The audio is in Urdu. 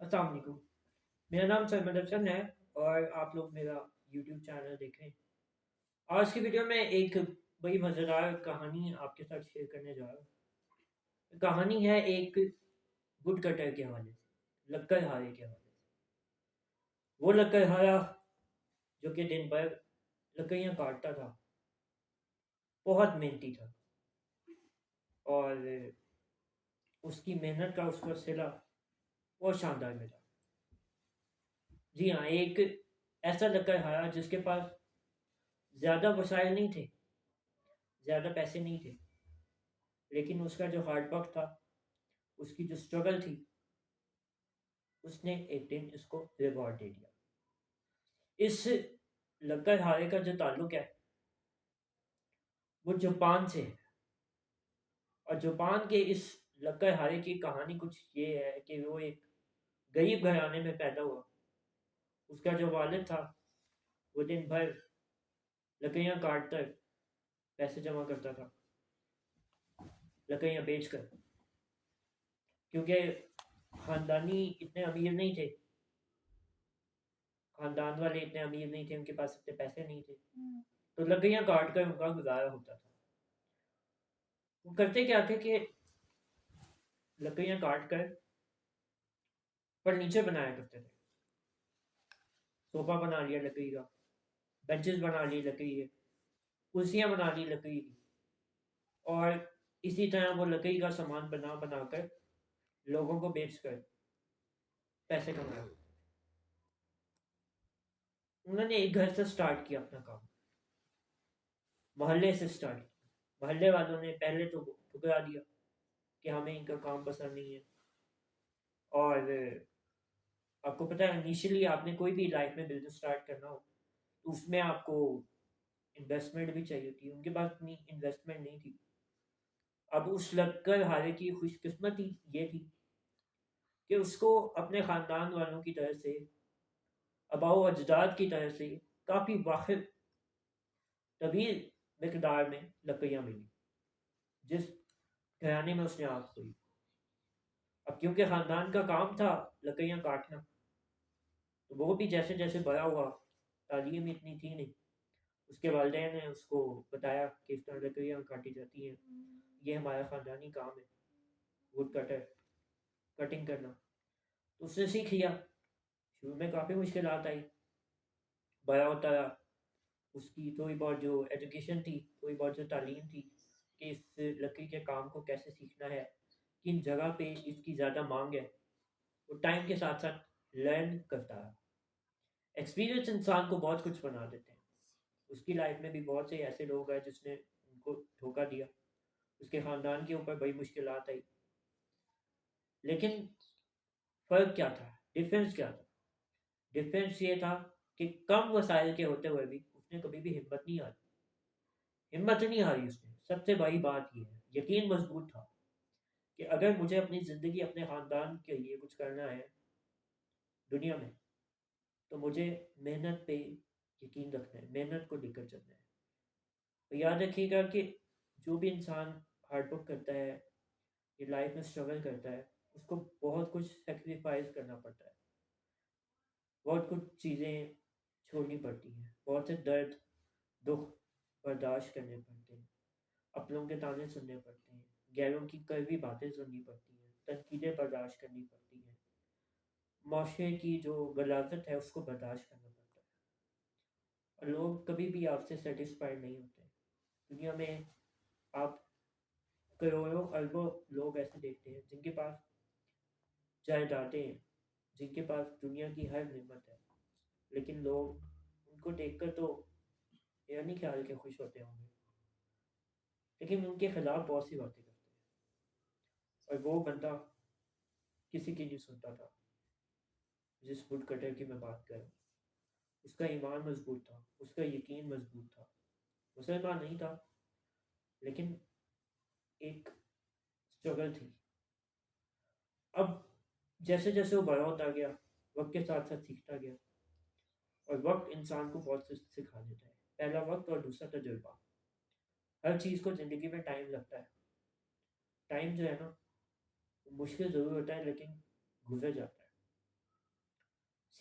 السلام علیکم، میرا نام سرمد افسر ہے اور آپ لوگ میرا یوٹیوب چینل دیکھیں۔ آج کی ویڈیو میں ایک بڑی مزیدار کہانی آپ کے ساتھ شیئر کرنے جا رہا ہوں۔ کہانی ہے ایک وڈ کٹر کے حوالے سے، لکڑ ہارے کے حوالے سے۔ وہ لکڑ ہارا جو کہ دن بھر لکڑیاں کاٹتا تھا، بہت محنتی تھا، اور اس کی محنت کا اس کو صلہ بہت شاندار ملا۔ جی ہاں، ایک ایسا لکڑ ہارا جس کے پاس زیادہ وسائل نہیں تھے، زیادہ پیسے نہیں تھے، لیکن اس کا جو ہارڈ ورک تھا، اس کی جو اسٹرگل تھی، اس نے ایک دن اس کو ریوارڈ دے دیا۔ اس لکڑ ہارے کا جو تعلق ہے وہ جاپان سے ہے، اور جاپان کے اس لکڑ ہارے کی کہانی کچھ یہ ہے کہ وہ ایک غریب گھرانے میں پیدا ہوا۔ اس کا جو والد تھا وہ دن بھر لکڑیاں کاٹ کر پیسے جمع کرتا تھا، لکڑیاں بیچ کر، کیونکہ خاندانی اتنے امیر نہیں تھے، خاندان والے اتنے امیر نہیں تھے، ان کے پاس اتنے پیسے نہیں تھے، تو لکڑیاں کاٹ کر ان کا گزارا ہوتا تھا۔ وہ کرتے کیا تھے کہ لکڑیاں کاٹ کر فرنیچر بنایا کرتے تھے۔ صوفہ بنا لیا لکڑی کا، بینچز بنا لی لکڑی کے، کرسیاں بنا لی لکڑی کی، اور اسی طرح وہ لکڑی کا سامان بنا بنا کر لوگوں کو بیچ کر پیسے کمایا۔ انہوں نے ایک گھر سے سٹارٹ کیا اپنا کام، محلے سے سٹارٹ کیا۔ محلے والوں نے پہلے تو ٹھکرا دیا کہ ہمیں ان کا کام پسند نہیں ہے، اور آپ کو پتہ ہے انیشلی آپ نے کوئی بھی لائف میں بزنس سٹارٹ کرنا ہو تو اس میں آپ کو انویسٹمنٹ بھی چاہیے ہوتی ہے۔ ان کے پاس اتنی انویسٹمنٹ نہیں تھی۔ اب اس لکڑ ہارے کی خوش قسمتی یہ تھی کہ اس کو اپنے خاندان والوں کی طرف سے، آباء و اجداد کی طرف سے کافی واقف طویل مقدار میں لکڑیاں ملی جس گھرانے میں اس نے آگ کھوئی۔ اب کیونکہ خاندان کا کام تھا لکڑیاں کاٹنا، تو وہ بھی جیسے جیسے بڑا ہوا، تعلیم اتنی تھی نہیں، اس کے والدین نے اس کو بتایا کہ اس طرح لکڑیاں کاٹی جاتی ہیں، یہ ہمارا خاندانی کام ہے، وڈ کٹر، کٹنگ کرنا۔ تو اس نے سیکھ لیا۔ شروع میں کافی مشکلات آئی، بڑا ہوتا رہا، اس کی تھوڑی بہت جو ایجوکیشن تھی، تھوڑی بہت جو تعلیم تھی کہ اس لکڑی کے کام کو کیسے سیکھنا ہے، کن جگہ پہ اس کی زیادہ مانگ ہے، وہ ٹائم کے ساتھ ساتھ لرن کرتا رہا۔ ایکسپیرینس انسان کو بہت کچھ بنا دیتے ہیں۔ اس کی لائف میں بھی بہت سے ایسے لوگ ہیں جس نے ان کو دھوکہ دیا، اس کے خاندان کے اوپر بڑی مشکلات آئی، لیکن فرق کیا تھا، ڈفرینس کیا تھا؟ ڈفرینس یہ تھا کہ کم وسائل کے ہوتے ہوئے بھی اس نے کبھی بھی ہمت نہیں ہاری، ہمت نہیں ہاری اس نے۔ سب سے بڑی بات یہ ہے، یقین مضبوط تھا کہ اگر مجھے اپنی زندگی، اپنے خاندان کے لیے کچھ کرنا ہے دنیا میں، تو مجھے محنت پہ یقین رکھنا ہے، محنت کو لے کر چلنا ہے۔ تو یاد رکھیے گا کہ جو بھی انسان ہارڈ ورک کرتا ہے، یہ لائف میں اسٹرگل کرتا ہے، اس کو بہت کچھ سیکریفائز کرنا پڑتا ہے، بہت کچھ چیزیں چھوڑنی پڑتی ہیں، بہت سے درد، دکھ برداشت کرنے پڑتے ہیں، اپنوں کے تانے سننے پڑتے ہیں، غیروں کی کڑوی باتیں سننی پڑتی ہیں، تنقیدیں برداشت کرنی پڑتی ہیں، معاشرے کی جو غلاظت ہے اس کو برداشت کرنا پڑتا ہے، اور لوگ کبھی بھی آپ سے سیٹسفائڈ نہیں ہوتے۔ دنیا میں آپ کروڑوں اربوں لوگ ایسے دیکھتے ہیں جن کے پاس جائیدادیں ہیں، جن کے پاس دنیا کی ہر نعمت ہے، لیکن لوگ ان کو دیکھ کر تو یہ نہیں خیال کہ خوش ہوتے ہوں گے، لیکن ان کے خلاف بہت سی باتیں کرتے ہیں، اور وہ بندہ کسی کی نہیں سنتا تھا۔ جس وڈ کٹر کی میں بات کر رہا ہوں، اس کا ایمان مضبوط تھا، اس کا یقین مضبوط تھا، مسلمان نہیں تھا، لیکن ایک اسٹرگل تھی۔ اب جیسے جیسے وہ بڑا ہوتا گیا، وقت کے ساتھ ساتھ سیکھتا گیا، اور وقت انسان کو بہت سے سکھا دیتا ہے۔ پہلا وقت اور دوسرا تجربہ۔ ہر چیز کو زندگی میں ٹائم لگتا ہے۔ ٹائم جو ہے نا، مشکل ضرور ہوتا ہے لیکن گزر جاتا ہے۔